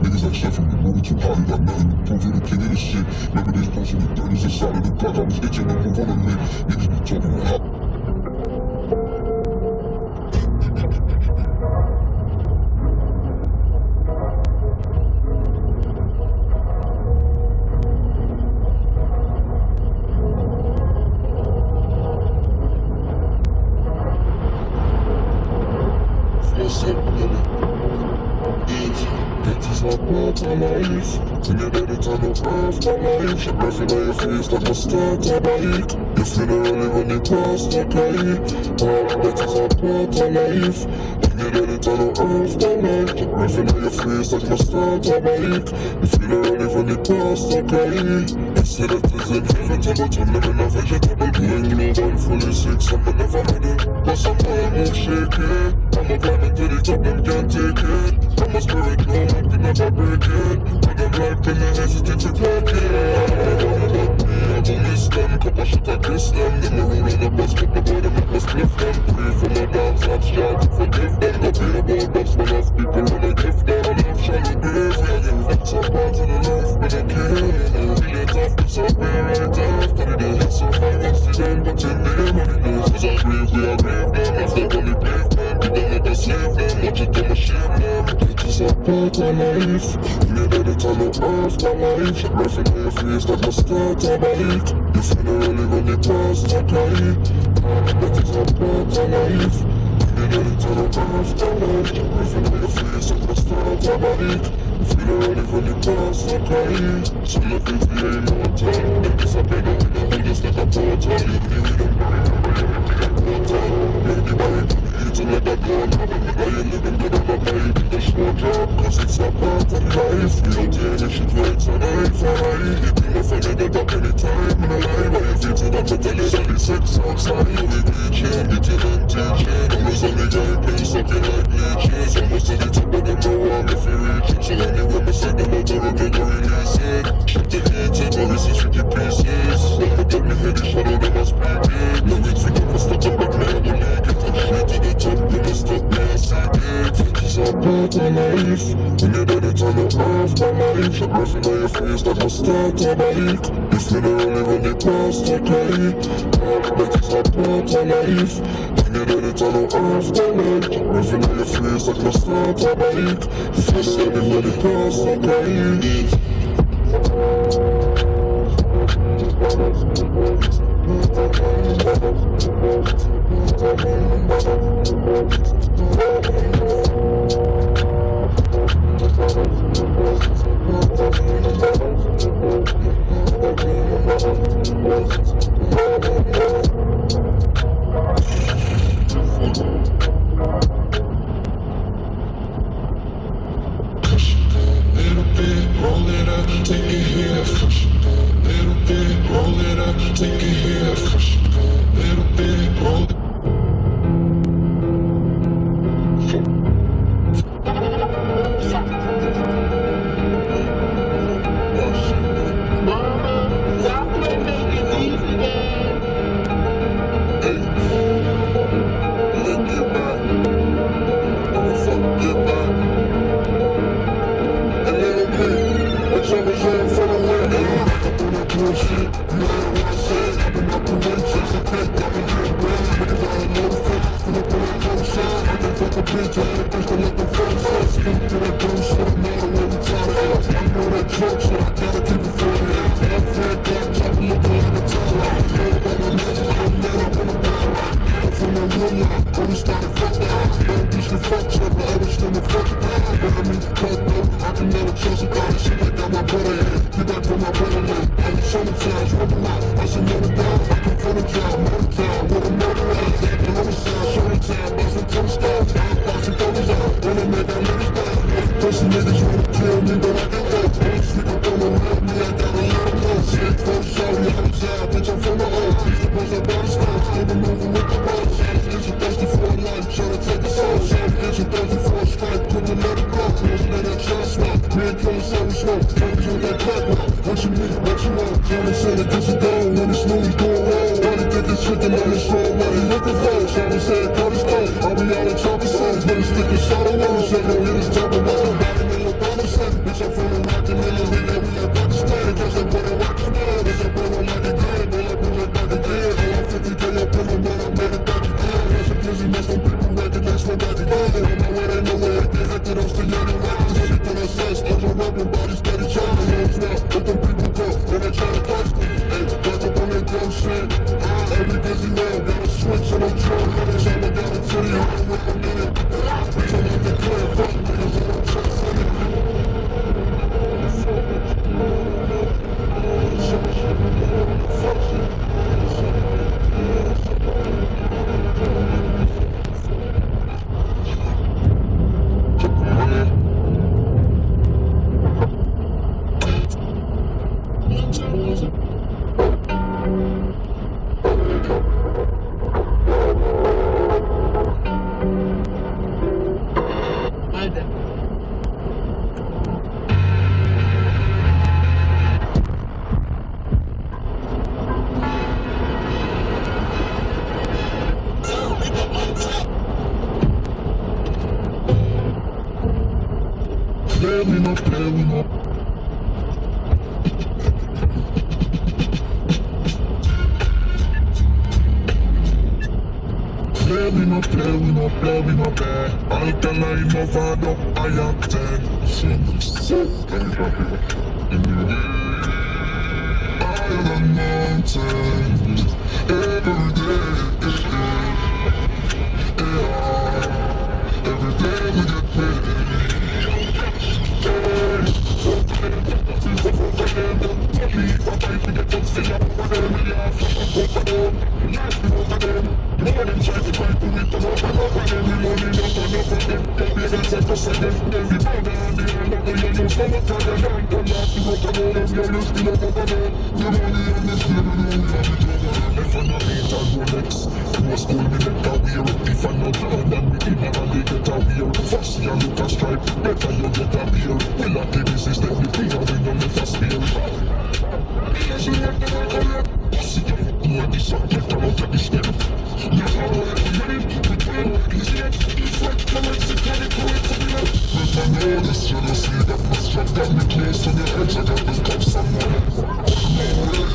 Niggas like chef from the movie too hot, you got nothing to prove, you the king of this shit. Remember these posts in the 30s inside of the block, I was itching to move on to me. Niggas be talking about hot. Bitches are part of life. When you're dead, it's on the earth, my life. Your breath in your face like a star to bite. You feel it only when you pass the kite. Bitches are part of life. When you're dead, it's on the earth, my life. Your breath in your face like a star to bite. You feel it only when you pass the kite. They said that there's an inevitable turn them in a vegetable. Doing global fully sick, some never had it. But some boy won't shake it. I'm a climbing to the top, them can't take it. I'm a spirit, no one can never break it. But them life can they hesitate to clock it. They wanna let me, I don't miss them. Couple shit I kiss them. Them a roll on the bus, but the boy them make us cliff them. Pray for my dogs, I'm trying to forgive them. Go be about box, but enough people wanna give them. Enough shall be brave, yeah, give up some part of the life, but I can't. Really tough, it's up here right after the day. So far, what's the end, but in the end, what it is. Cause I grieve, we are grieve them. If they only grieve them, we don't let us save them. Watch it, don't shame them. Bitches are part of life. When you're dead, it's on the earth, my life. Your breath in your face like a star to bite. You feel it only when you pass the kite. Bitches are part of life. When you're dead, it's on the earth, my life. Your breath in your face like a star to bite. You feel it only when you pass the kite. So look if we ain't no time. Them disappear, no, we don't hold us like a portal. You knew we don't bury the portal. Nobody bury to the eat to let that go. Now you're living good on a bite in the short job. Cause it's a part of life. We don't take this shit right, so eye for eye. You be my friend, you got any time in a lie. But you feel to that to tell us all the sex outside. We reaching, getting and teaching. Almost on the guy, play sucking like leeches. Almost to the top of them, no one if you reach it. So anyway, beside the motor, we're gonna release it. Shit the heat, but this is tricky pieces. When we get me head, the shadow, they must be dead. No wait, we never start up like man, we make it. And shit to the top, we must stop me, I see it. Bitches are part of life. When you're dead, it's on the earth, my life. Your breath in your face like a star to bite. You feel it only when you pass the kite. Bitches are part of life. When you're dead, it's on the earth, my life. Your breath in your face like a star to bite. You feel it only when you pass the kite. Roll it up, take it here, push it a little bit, roll it up, take it here, push it a little bit, roll it. Bitch, I'm from my own. Used to bust up by the stones, still been moving with the bones. Is you thirsty for a life, tryna take a soul? Is you thirsty for a strike, couldn't let it go? Losing in that shot swap, man killing so we smoke. Junkies on that crack rock, what you need, what you want? Tryna say that this is gone, when it's new, he's going wrong. Gotta get this shit to let it show what he looking for. Someone said, cut his throat, I'll be all in chopping songs, but it's sticking shot on one. Said, no, hit his top of my body, man, Obama said, bitch, I'm feeling rockin' in the league, we like Pakistan, cause they put a rock in there. They said, bro, I'm like again, they like me like back again. All I'm 50K up in the man, I made it back again. That's a busyness, some people recognize my back again. On my way, ain't no way, I get hected, I'm still young and reckless. Everything I says, I'm a rapping body, steady trying to lose now. Let them people go, then they try to touch me. Hey, back up on that dumb shit. Every busy man, got a switch and I'm trying to finish. All I got is titty, I'm gonna whip a minute. Bitch, I'm out the clear, fuck niggas, I don't trust in it. Blowing up, blowing up. Blowing up, blowing up, blowing up, alkaline Mnuverz, I am 10. I am a mountain, every day we get paid. This jealousy that must have got me close to the edge. I got the cups on my head. No way,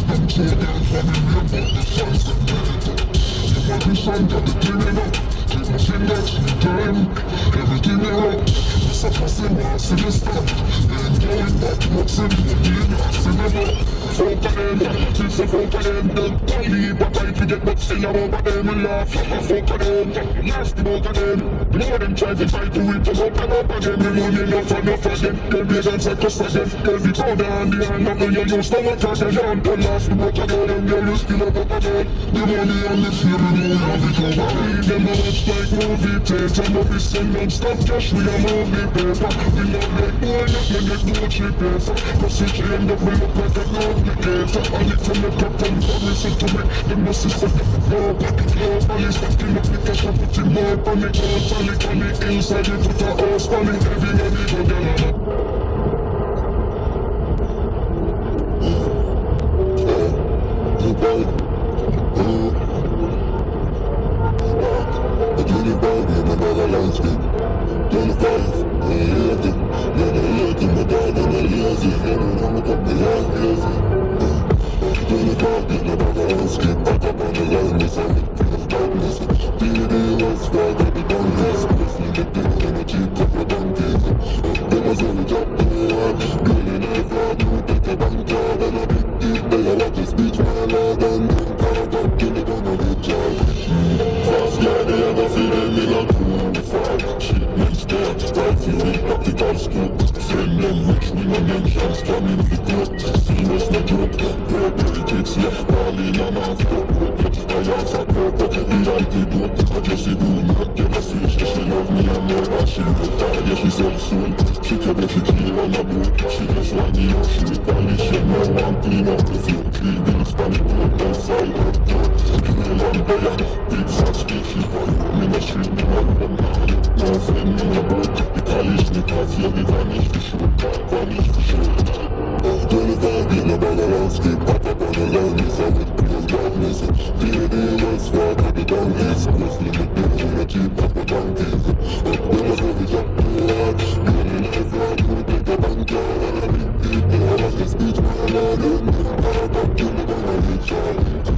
I'm told down for me, about the fans that made it. My vision got the cleaning up. Keep my fingers in time. Everything I rock. It's a passing one sinister. Ain't going back, what's in the game? I see never. Folk of them, it's a folk of them. Don't leave, but I forget what's still over them. We laugh, folk of them. Last folk of them. Know them try to fight to it, up and up again. We money enough and enough again. They'll be against a cuss again. They'll be powder and the hand of the yellow stomach again. The last folk of them, you'll still up again. The money and the fear, we know how we go. I read them out like movie theater. No we send non-stop cash, we a movie paper. We love like boy, not when they go cheap paper. Cause it end up, we look like a complicator. I need to make up and listen to me. The message for the floor, back it low. I need stacking up the cash, I put it more on the court. On the inside, you put a horse on it. Everybody go down. Friend them rich, we no mentions, coming for good. Serious no joke, purple tickets, yeah. Berlin am After. I am fat girl, but the I did I just see doing that, yeah, I see it's just love me, I'm more about she would die, yeah, she said soon. She kept the tequila on the boat, she just like me, she would buy shit, no one clean up the field. 3 minutes, panic, both side of the door. Kill on Bayan, big fat speech, I'm in the street, me like one man. No friend in the boat, the college, the cafe, the vanish for sure, vanish for sure. Don't let that be no bother landscape, pop up on the line, it's a with pure darkness. D.A.D. was far, cut it down, it's always limit, when I keep up a donkey. Don't let it up to hard, you only live for a good day, the bank yard, and a big people, I was the speech, my lord, and I'm back to the one I reach out.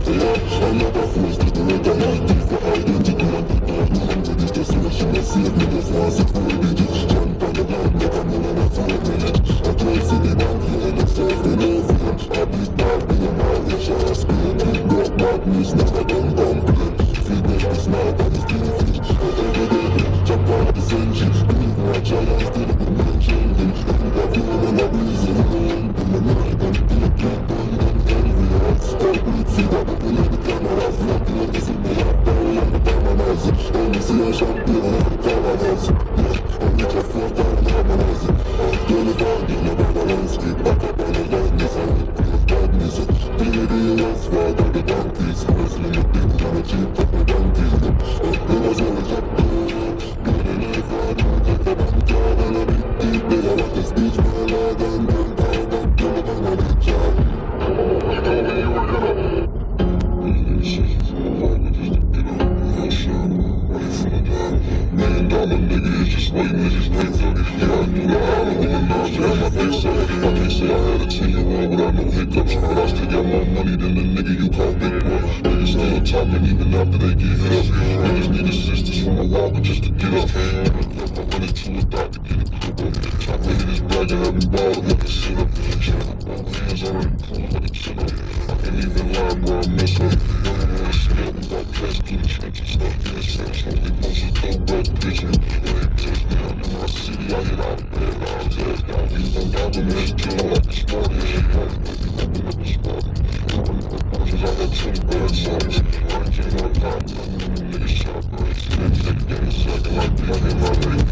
Yeah, I'm not a fool, still the red identity for identity, and the dog, no one to this solution, I save me, just once it for a digit, jump on the line, make a move on a 4 minutes. I can't see the bank, and it's all for no fear. I beat back, being my wish, I spin, broke back, news, never done complain. Feel that it's not, but it's beautiful. Jump out the engine, believe my child, still the main changing. Every day, feeling on a reason, in the night, and in the deep, and every heart, start with fever, open up the cameras, not the way to see me up, down, and the cameras, only see a champion, and the cameras, only just for the cameras, don't let out, you know, the landscape, back up on the line, it's all bad music, D.A.D. was far, got the donkeys, was limited, and a cheap up the donkeys, it was always up to even after they get hit up, niggas need assistance from a walker just to get up. I went into a doctor, get a clip up. I went in this bag and had me ballin' like a sit up. Hands already pulled like a chin up. I can't even lie, bro, I mess up. I scared we got pressed through the trenches. Innocence, only posted dope, but bitchin'. Touchdown in my city, I hit out of bed, I was dead. These don't doubt them, it's kill like a sport. Open up the spot. I got 20 bad songs. I came out top, niggas shot birds. Niggas get a second like me, I hit my ring.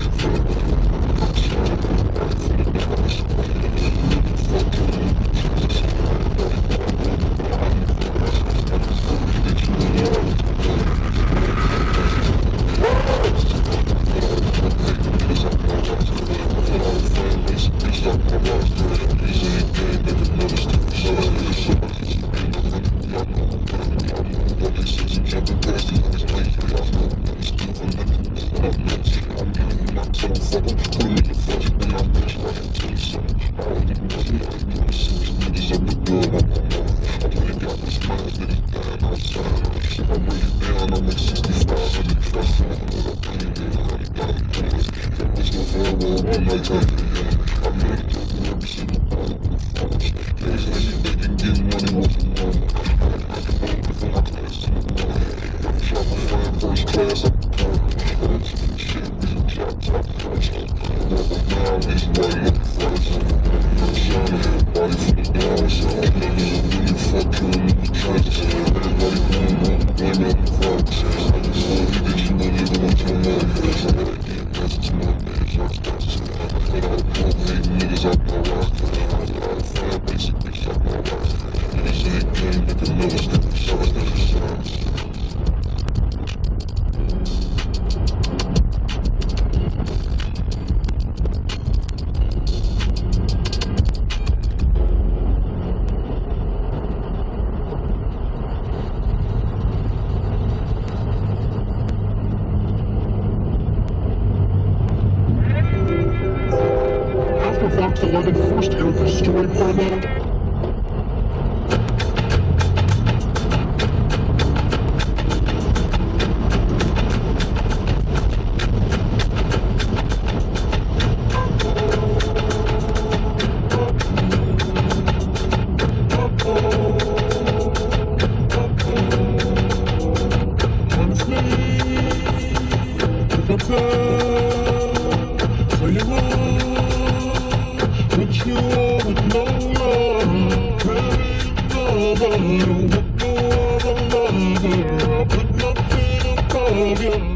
Fox 11 first air destroyed for a moment. You I put nothing above you.